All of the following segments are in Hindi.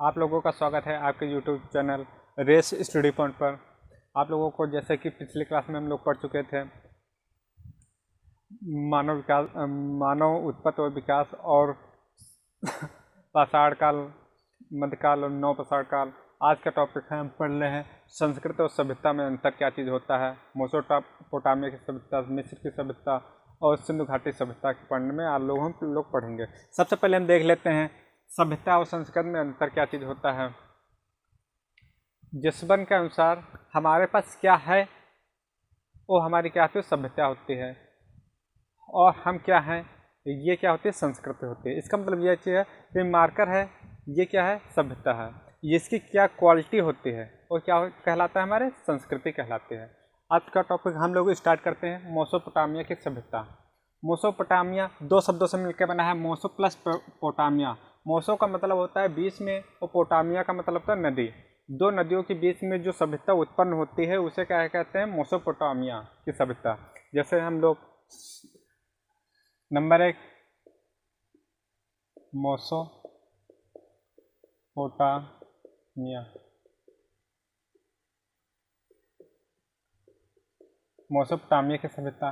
आप लोगों का स्वागत है आपके YouTube channel race study point पर। आप लोगों को जैसे कि पिछली क्लास में हम लोग पढ़ चुके थे मानव उत्पत्ति और विकास और पाषाण काल, मध्यकाल और नवपाषाण काल। आज का टॉपिक है, हम पढ़ रहे हैं संस्कृत और सभ्यता में अंतर क्या चीज़ होता है। मेसोपोटामिया की सभ्यता, मिस्र की सभ्यता और सिंधु घाटी सभ्यता के पढ़ने में हम लोग पढ़ेंगे। सबसे पहले हम देख लेते हैं सभ्यता और संस्कृत में अंतर क्या चीज़ होता है। जिसबन के अनुसार हमारे पास क्या है वो हमारी क्या होती है, सभ्यता होती है, और हम क्या हैं, ये क्या होती है, संस्कृति होती है। इसका मतलब ये चीज़ है कि मार्कर है, ये क्या है, सभ्यता है। इसकी क्या क्वालिटी होती है और क्या कहलाता है, हमारे संस्कृति कहलाती है। आज का टॉपिक हम लोग स्टार्ट करते हैं मेसोपोटामिया की सभ्यता। मेसोपोटामिया दो शब्दों से मिलकर बना है, मेसो प्लस पोटामिया। मेसो का मतलब होता है बीच में और पोटामिया का मतलब होता है नदी। दो नदियों के बीच में जो सभ्यता उत्पन्न होती है उसे क्या कहते हैं, मेसोपोटामिया की सभ्यता। जैसे हम लोग नंबर 1 मेसोपोटामिया की सभ्यता।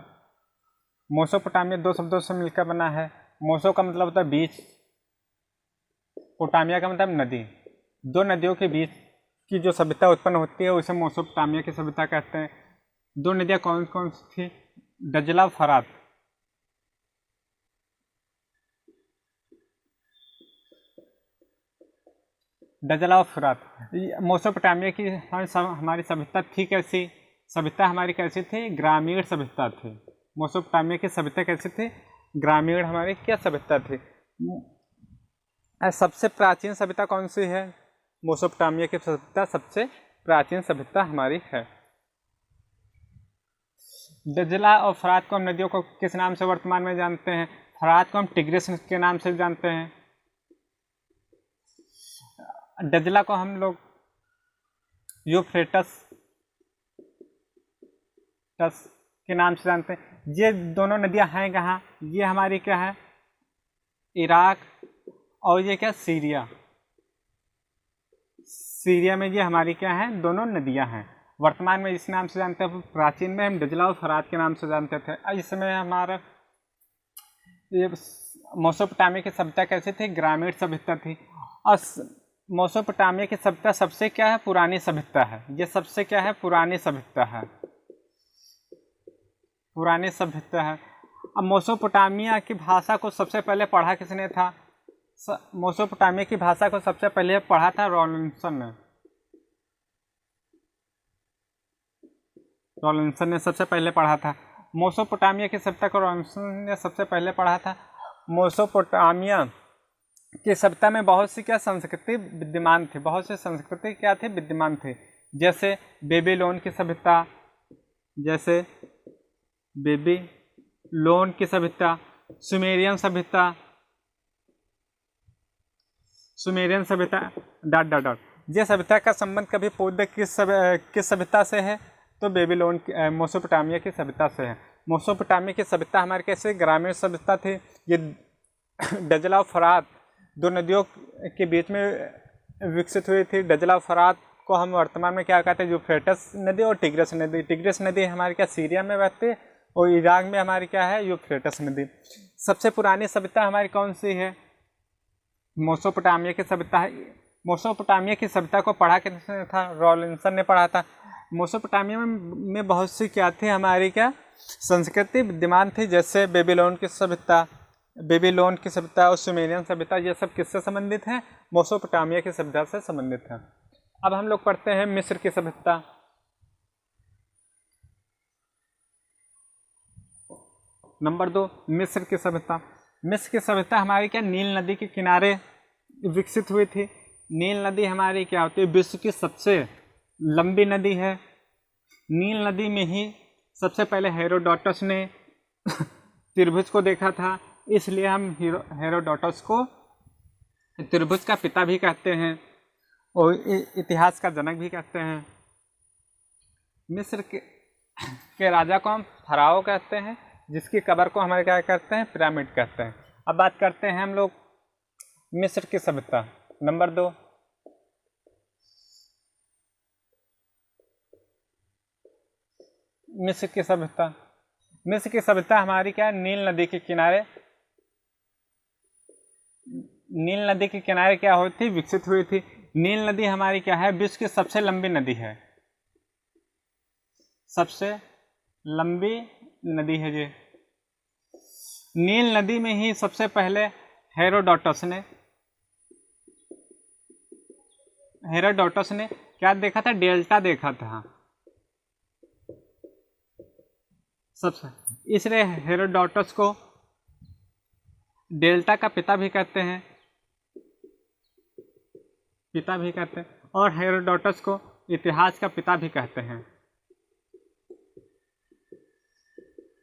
मेसोपोटामिया दो शब्दों से मिलकर बना है। मेसो का मतलब होता है बीच, पोटामिया का मतलब नदी। दो नदियों के बीच की जो सभ्यता उत्पन्न होती है उसे मेसोपोटामिया की सभ्यता कहते हैं। दो नदियाँ कौन कौन सी थी, दजला फरात। दजला और फरात। मेसोपोटामिया की हमारी सभ्यता थी कैसी, सभ्यता हमारी कैसी थी, ग्रामीण सभ्यता थी। मेसोपोटामिया की सभ्यता कैसी थी, ग्रामीण हमारी क्या सभ्यता थी। सबसे प्राचीन सभ्यता कौन सी है, मेसोपोटामिया की सभ्यता सबसे प्राचीन सभ्यता हमारी है। दजला और फरात को हम नदियों को किस नाम से वर्तमान में जानते हैं, फरात को हम टिग्रिस के नाम से जानते हैं, दजला को हम लोग यूफ्रेटस के नाम से जानते हैं। ये दोनों नदियां हैं कहाँ, ये हमारी क्या है, इराक, और ये क्या, सीरिया। सीरिया में ये हमारी क्या है, दोनों नदियां हैं। वर्तमान में इस नाम से जानते हैं, प्राचीन में हम दजला और फरात के नाम से जानते थे। इस समय हमारा ये मेसोपोटामिया की सभ्यता कैसे थी, ग्रामीण सभ्यता थी। और मेसोपोटामिया की सभ्यता सबसे क्या है, पुरानी सभ्यता है। ये सबसे क्या है, पुरानी सभ्यता है, पुरानी सभ्यता है। अब मेसोपोटामिया की भाषा को सबसे पहले पढ़ा किसने था, मेसोपोटामिया की भाषा को सबसे पहले पढ़ा था रॉलिंसन ने। रॉलिंसन ने सबसे पहले पढ़ा था मेसोपोटामिया की सभ्यता को, रॉलिंसन ने सबसे पहले पढ़ा था। मेसोपोटामिया की सभ्यता में बहुत सी क्या संस्कृति विद्यमान थी, बहुत सी संस्कृति क्या थी, विद्यमान थी। जैसे बेबीलोन की सभ्यता, जैसे बेबीलोन की सभ्यता, सुमेरियन सभ्यता, सुमेरियन सभ्यता डॉट डॉट डॉट। ये सभ्यता का संबंध कभी पूर्व किस सभ्यता से है, तो बेबीलोन मेसोपोटामिया की सभ्यता से है। मेसोपोटामिया की सभ्यता हमारे कैसे, ग्रामीण सभ्यता थी। ये दजला और फरात दो नदियों के बीच में विकसित हुई थी। दजला और फरात को हम वर्तमान में क्या कहते हैं, यूफ्रेटस नदी और टिग्रिस नदी। टिग्रिस नदी हमारी क्या, सीरिया में बहती है, और इराक में हमारी क्या है, यूफ्रेटस नदी। सबसे पुरानी सभ्यता हमारी कौन सी है, मेसोपोटामिया की सभ्यता है। मेसोपोटामिया की सभ्यता को पढ़ा किसने था, रॉलिंसन ने पढ़ा था। मेसोपोटामिया में बहुत सी क्या थी, हमारी क्या संस्कृति विद्यमान थी। जैसे बेबीलोन की सभ्यता और सुमेरियन सभ्यता, ये सब किससे संबंधित हैं, मेसोपोटामिया की सभ्यता से संबंधित हैं। अब हम लोग पढ़ते हैं मिस्र की सभ्यता। नंबर 2 मिस्र की सभ्यता। मिस्र की सभ्यता हमारी क्या, नील नदी के किनारे विकसित हुई थी। नील नदी हमारी क्या होती है, विश्व की सबसे लंबी नदी है। नील नदी में ही सबसे पहले हेरोडोटस ने त्रिभुज को देखा था, इसलिए हम हेरोडोटस को त्रिभुज का पिता भी कहते हैं और इतिहास का जनक भी कहते हैं। मिस्र के राजा को हम फराओ कहते हैं, जिसकी कब्र को हमारे क्या कहते हैं, पिरामिड कहते हैं। अब बात करते हैं हम लोग मिस्र की सभ्यता। नंबर 2 मिस्र की सभ्यता, मिस्र की सभ्यता हमारी क्या है, नील नदी के किनारे, नील नदी के किनारे क्या हुई थी, विकसित हुई थी। नील नदी हमारी क्या है, विश्व की सबसे लंबी नदी है, सबसे लंबी नदी है ये। नील नदी में ही सबसे पहले हेरोडोटस ने क्या देखा था, डेल्टा देखा था सबसे, इसलिए हेरोडोटस को डेल्टा का पिता भी कहते हैं, और हेरोडोटस को इतिहास का पिता भी कहते हैं,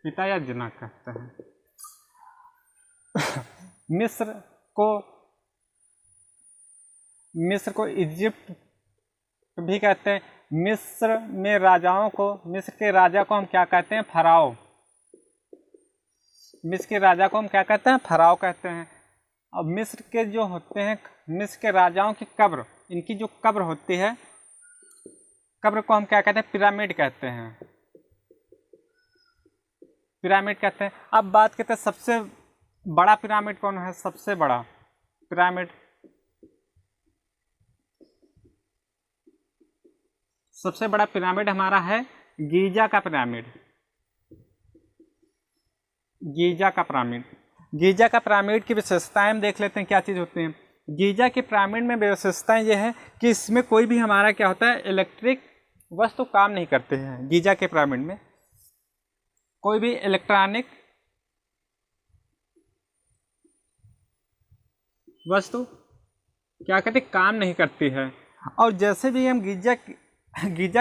पिता या जनक कहते हैं। मिस्र को इजिप्ट भी कहते हैं। मिस्र में राजाओं को, मिस्र के राजा को हम क्या कहते हैं, फराओ। मिस्र के राजा को हम क्या कहते हैं, फराओ कहते हैं। अब मिस्र के जो होते हैं, मिस्र के राजाओं की कब्र, इनकी जो कब्र होती है, कब्र को हम क्या कहते हैं, पिरामिड कहते हैं, पिरामिड कहते हैं। अब बात करते हैं सबसे बड़ा पिरामिड कौन है, सबसे बड़ा पिरामिड, सबसे बड़ा पिरामिड हमारा है गीजा का पिरामिड, गीजा का पिरामिड। गीजा का पिरामिड की विशेषताएं हम देख लेते हैं, क्या चीज़ होती हैं। गीजा के पिरामिड में विशेषताएं ये है कि इसमें कोई भी हमारा क्या होता है, इलेक्ट्रिक वस्तु काम नहीं करते हैं। गीजा के पिरामिड में कोई भी इलेक्ट्रॉनिक वस्तु क्या कहते, काम नहीं करती है। और जैसे भी हम गीजा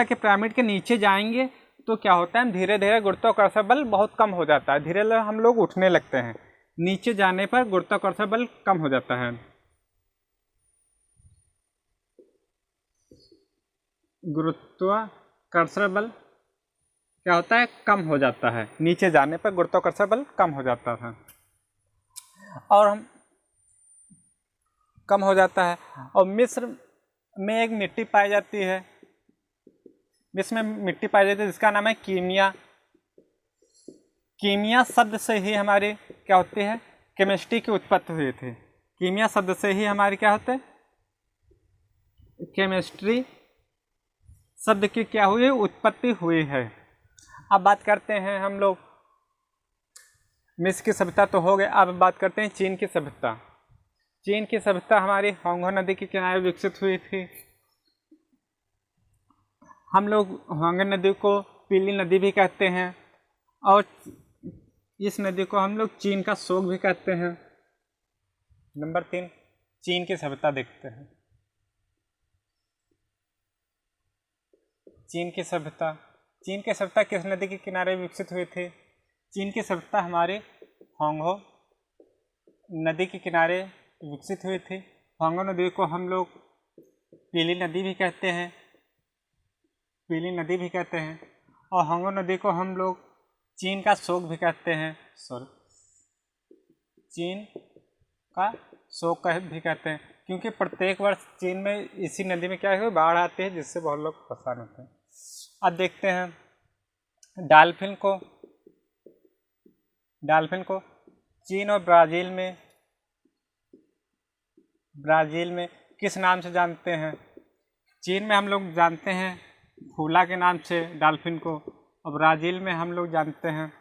के पिरामिड के नीचे जाएंगे तो क्या होता है, धीरे धीरे गुरुत्वाकर्षण बल बहुत कम हो जाता है, धीरे धीरे हम लोग उठने लगते हैं, नीचे जाने पर गुरुत्वाकर्षण बल कम हो जाता है। गुरुत्वाकर्षण बल क्या होता है, कम हो जाता है, नीचे जाने पर गुरुत्वाकर्षण बल कम हो जाता है, और हम कम हो जाता है। और मिस्र में एक मिट्टी पाई जाती है, मिस्र में मिट्टी पाई जाती है जिसका नाम है कीमिया। कीमिया शब्द से ही हमारी क्या होती है, केमिस्ट्री की उत्पत्ति हुई थी। कीमिया शब्द से ही हमारी क्या होते है, केमिस्ट्री शब्द की क्या हुई, उत्पत्ति हुई है। अब बात करते हैं हम लोग, मिस्र की सभ्यता तो हो गए, अब बात करते हैं चीन की सभ्यता। चीन की सभ्यता हमारी होंगो नदी के किनारे विकसित हुई थी। हम लोग होंगो नदी को पीली नदी भी कहते हैं, और इस नदी को हम लोग चीन का शोक भी कहते हैं। नंबर 3, चीन की सभ्यता देखते हैं। चीन की सभ्यता किस नदी के किनारे विकसित हुई थी? चीन की सभ्यता हमारे होंगो नदी के किनारे विकसित हुई थी। होंगो नदी को हम लोग पीली नदी भी कहते हैं, और होंगो नदी को हम लोग चीन का शोक भी कहते हैं, चीन का शोक भी कहते हैं, क्योंकि प्रत्येक वर्ष चीन में इसी नदी में क्या है, बाढ़ आती है, जिससे बहुत लोग परेशान होते हैं। अब देखते हैं डॉल्फिन को चीन और ब्राज़ील में किस नाम से जानते हैं? चीन में हम लोग जानते हैं फूला के नाम से डॉल्फिन को, और ब्राज़ील में हम लोग जानते हैं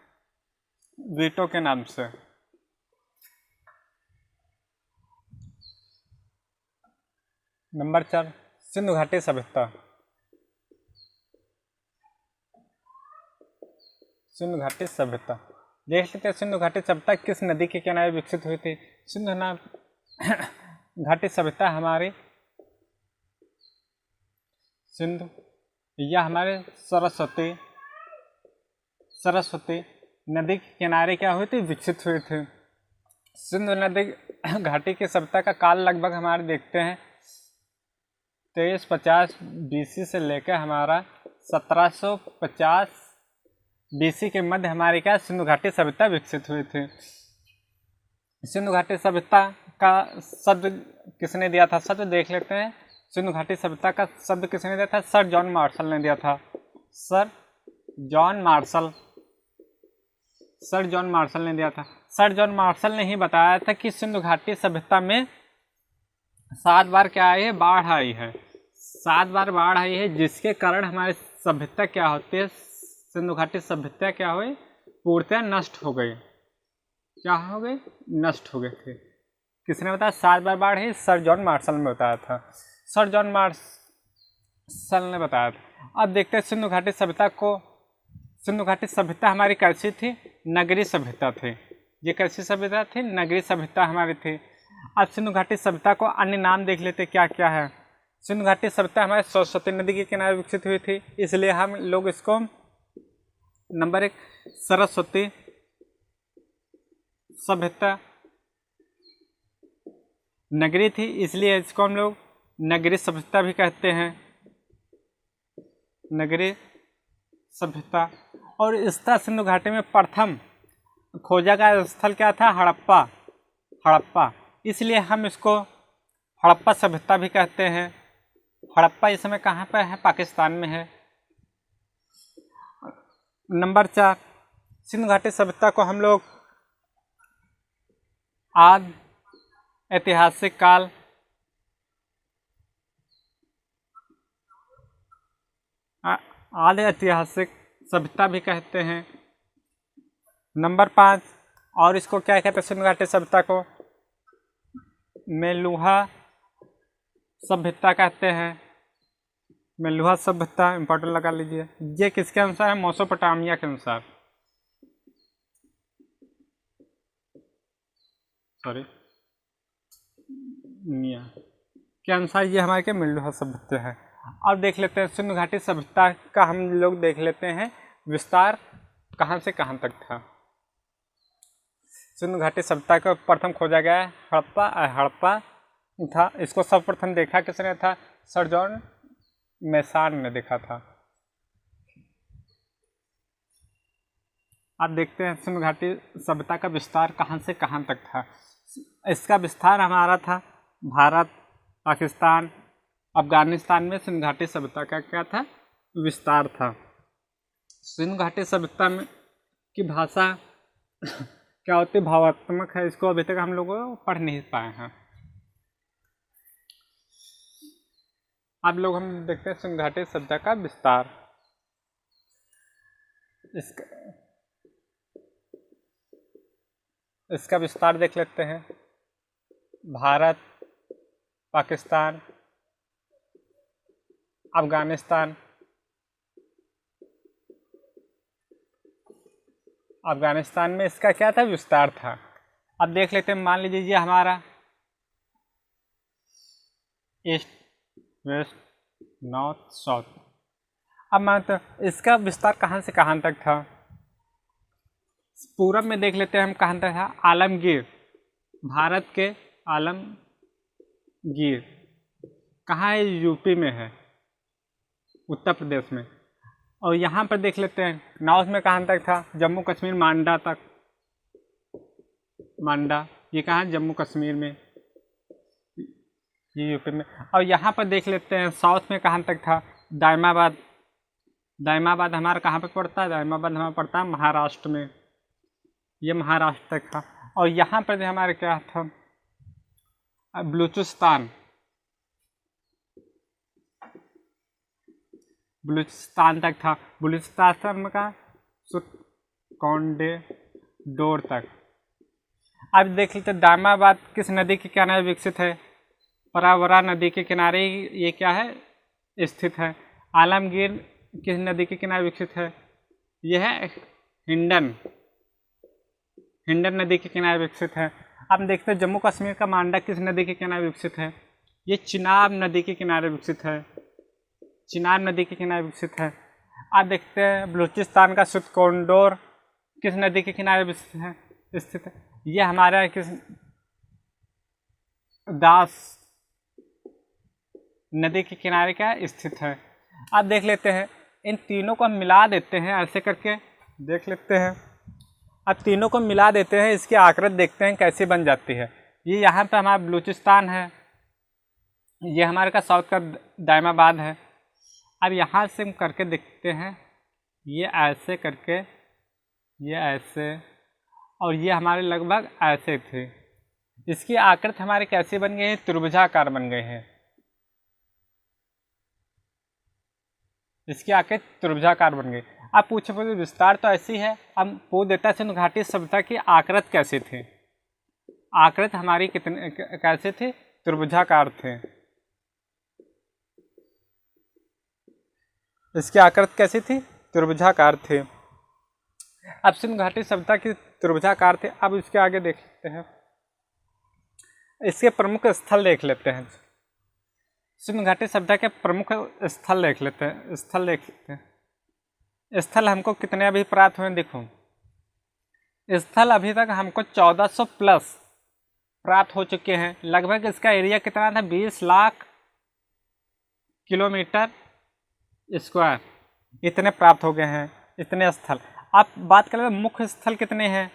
वीटो के नाम से। नंबर 4, सिंधु घाटी सभ्यता। सिंधु घाटी सभ्यता देख लेते हैं। सिंधु घाटी सभ्यता किस नदी के किनारे विकसित हुई थी? सिंधु घाटी सभ्यता हमारी हमारे सरस्वती नदी के किनारे क्या हुई थी, विकसित हुई थी। सिंधु नदी घाटी की सभ्यता का काल लगभग हमारे देखते हैं 2350 BC से लेकर हमारा 1750 BC के मध्य हमारी क्या सिंधु घाटी सभ्यता विकसित हुई थी। सिंधु घाटी सभ्यता का शब्द किसने दिया था? शब्द देख लेते हैं। सिंधु घाटी सभ्यता का शब्द किसने दिया था? सर जॉन मार्शल ने दिया था। Sir John Marshall, sir John Marshall ने दिया था। सर जॉन मार्शल ने ही बताया था कि सिंधु घाटी सभ्यता में 7 बार क्या आई है, बाढ़ आई है। 7 बार बाढ़ आई है, जिसके कारण हमारी सभ्यता क्या होती है, सिंधु घाटी सभ्यता क्या हुई, पूर्णतः नष्ट हो गई। क्या हो गई, नष्ट हो गए थे। किसने बताया 7 बार बाढ़ है, सर जॉन मार्शल ने बताया था। सर जॉन मार्शल ने बताया था। अब देखते हैं सिंधु घाटी सभ्यता को। सिंधु घाटी सभ्यता हमारी कैसी थी, नगरीय सभ्यता थी। ये कैसी सभ्यता थी, नगरीय सभ्यता हमारी थी। अब सिंधु घाटी सभ्यता को अन्य नाम देख लेते क्या क्या है। सिंधु घाटी सभ्यता हमारे सरस्वती नदी के किनारे विकसित हुई थी, इसलिए हम लोग इसको नंबर 1 सरस्वती सभ्यता। नगरी थी, इसलिए इसको हम लोग नगरीय सभ्यता भी कहते हैं, नगरीय सभ्यता। और इसका सिंधु घाटी में प्रथम खोजा गया स्थल क्या था, हड़प्पा। हड़प्पा, इसलिए हम इसको हड़प्पा सभ्यता भी कहते हैं। हड़प्पा इस समय कहाँ पर है, पाकिस्तान में है। नंबर 4 सिंधु घाटी सभ्यता को हम लोग आदि ऐतिहासिक काल, आदि ऐतिहासिक सभ्यता भी कहते हैं। नंबर 5 और इसको क्या कहते हैं, सिंधु घाटी सभ्यता को मेलुहा सभ्यता कहते हैं। मेलुहा सभ्यता इंपॉर्टेंट लगा लीजिए। ये किसके अनुसार है, मेसोपोटामिया के अनुसार, सॉरी मिया के अनुसार ये हमारे के मेलुहा सभ्यता है। अब देख लेते हैं सिंधु घाटी सभ्यता का, हम लोग देख लेते हैं विस्तार कहाँ से कहाँ तक था। सिंधु घाटी सभ्यता को प्रथम खोजा गया है हड़प्पा था। इसको सर्वप्रथम देखा किसने था, सर जॉन मैसान ने देखा था। अब देखते हैं सिंधु घाटी सभ्यता का विस्तार कहाँ से कहाँ तक था। इसका विस्तार हमारा था भारत, पाकिस्तान, अफगानिस्तान में सिंधु घाटी सभ्यता का क्या था, विस्तार था। सिंधु घाटी सभ्यता में की भाषा क्या होती है, भावात्मक है। इसको अभी तक हम लोग पढ़ नहीं पाए हैं। अब लोग हम देखते हैं सिंधु घाटी सभ्यता का विस्तार। इसका विस्तार देख लेते हैं। भारत, पाकिस्तान, अफगानिस्तान, अफगानिस्तान में इसका क्या था, विस्तार था। अब देख लेते हैं, मान लीजिए ये हमारा ईस्ट, वेस्ट, नॉर्थ, साउथ। अब मानते इसका विस्तार कहाँ से कहाँ तक था। पूरब में देख लेते हैं हम कहाँ तक था, आलमगीर, भारत के आलमगीर कहाँ है, यूपी में है, उत्तर प्रदेश में। और यहाँ पर देख लेते हैं नॉर्थ में कहाँ तक था, जम्मू कश्मीर, मांडा तक। मांडा ये कहाँ है, जम्मू कश्मीर में, ये यूपी में। और यहाँ पर देख लेते हैं साउथ में कहाँ तक था, दायमाबाद। दायमाबाद हमारा कहाँ पर पड़ता है, दायमाबाद हमारा पड़ता है महाराष्ट्र में, ये महाराष्ट्र तक था। और यहाँ पर हमारे क्या था, बलूचिस्तान, बलूचिस्तान तक था। बलूचिस्तान का कॉन्डेडोर तक। अब देख लेते दायमाबाद किस नदी के किनारे विकसित है, परावरा नदी के किनारे ये क्या है, स्थित है। आलमगीर किस नदी के किनारे विकसित है, यह है हिंडन नदी के किनारे विकसित है। अब देखते हैं जम्मू कश्मीर का मांडा किस नदी के किनारे विकसित है, ये चिनाब नदी के किनारे विकसित है, चिनाब नदी के किनारे विकसित है। अब देखते हैं बलूचिस्तान का सुतकोंडोर किस नदी के किनारे स्थित है, ये हमारा किस, दास नदी के किनारे क्या स्थित है। अब देख लेते हैं इन तीनों को हम मिला देते हैं, ऐसे करके देख लेते हैं। अब तीनों को मिला देते हैं, इसकी आकृति देखते हैं कैसी बन जाती है। ये यहाँ पे हमारा बलूचिस्तान है, ये हमारे का साउथ का दायमाबाद है। अब यहाँ से हम करके देखते हैं, ये ऐसे करके, ये ऐसे, और ये हमारे लगभग ऐसे थे। इसकी आकृति हमारे कैसे बन गए हैं? त्रिभुजाकार बन गए हैं। इसकी आकृति त्रिभुजाकार बन गई। अब पूछे विस्तार तो ऐसी है, अब पूछ देता है सिंधु घाटी सभ्यता की आकृति कैसे थे? आकृति हमारी कितने कैसे थे? त्रिभुजाकार थे। इसकी आकृति कैसी थी? त्रिभुजाकार थे। अब सिंधु घाटी सभ्यता की त्रिभुजाकार थे। अब इसके आगे देख लेते हैं, इसके प्रमुख स्थल देख लेते हैं। सिंधु घाटी सभ्यता के प्रमुख स्थल देख लेते हैं। स्थल हमको कितने अभी प्राप्त हुए? देखो, स्थल अभी तक हमको 1400 प्लस प्राप्त हो चुके हैं। लगभग इसका एरिया कितना था? 20 लाख किलोमीटर स्क्वायर, इतने प्राप्त हो गए हैं, इतने स्थल। आप बात करें मुख्य स्थल कितने हैं?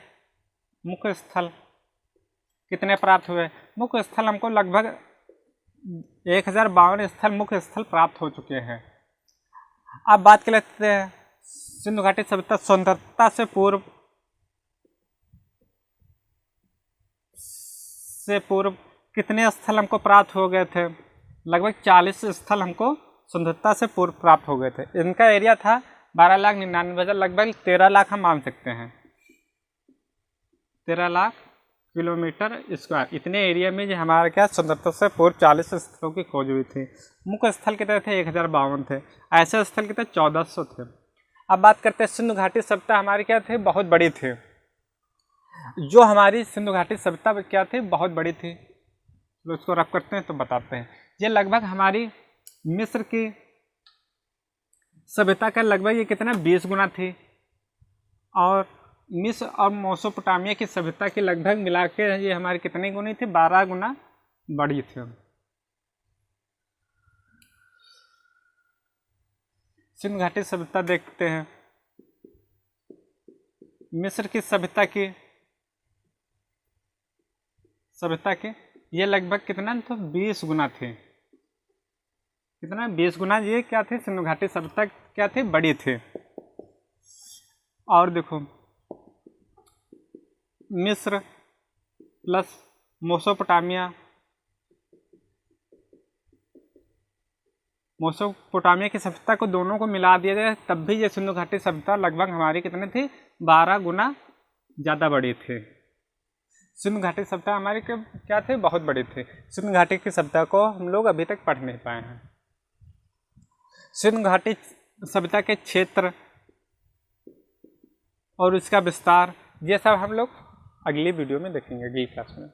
मुख्य स्थल कितने प्राप्त हुए? मुख्य स्थल हमको लगभग 1052 स्थल मुख्य स्थल प्राप्त हो चुके हैं। अब बात कर लेते हैं सिंधु घाटी सभ्यता स्वतंत्रता से पूर्व कितने स्थल हमको प्राप्त हो गए थे? लगभग 40 स्थल हमको स्वतंत्रता से पूर्व प्राप्त हो गए थे। इनका एरिया था 12,99,000, लगभग 13 लाख हम मान सकते हैं, 13 लाख किलोमीटर स्क्वायर। इतने एरिया में जो हमारे क्या स्वतंत्रता से पूर्व 40 स्थलों की खोज हुई थी। मुख्य स्थल कितने थे? 1052 थे। ऐसे स्थल कितने? 1400 थे। अब बात करते हैं सिंधु घाटी सभ्यता हमारी क्या थी? बहुत बड़ी थी। जो हमारी सिंधु घाटी सभ्यता क्या थी? बहुत बड़ी थी। तो उसको रफ करते हैं तो बताते हैं। ये लगभग हमारी मिस्र की सभ्यता का लगभग ये कितना? 20 गुना थी। और मिस्र और मेसोपोटामिया की सभ्यता की लगभग मिला के ये हमारी कितनी गुनी थी? 12 गुना बड़ी थी। सिंधु घाटी सभ्यता देखते हैं। मिस्र की सभ्यता की ये लगभग कितना तो 20 गुना थे। कितना? 20 गुना ये क्या थी? सिंधु घाटी सभ्यता क्या थी? बड़ी थी। और देखो, मिस्र प्लस मेसोपोटामिया की सभ्यता को दोनों को मिला दिया जाए तब भी ये सिंधु घाटी सभ्यता लगभग हमारी कितनी थी? 12 गुना ज़्यादा बड़ी थी। सिंधु घाटी सभ्यता हमारी क्या थे? बहुत बड़ी थी। सिंधु घाटी की सभ्यता को हम लोग अभी तक पढ़ नहीं पाए हैं। सिंधु घाटी सभ्यता के क्षेत्र और इसका विस्तार, ये सब हम लोग अगली वीडियो में देखेंगे, अगली क्लास में।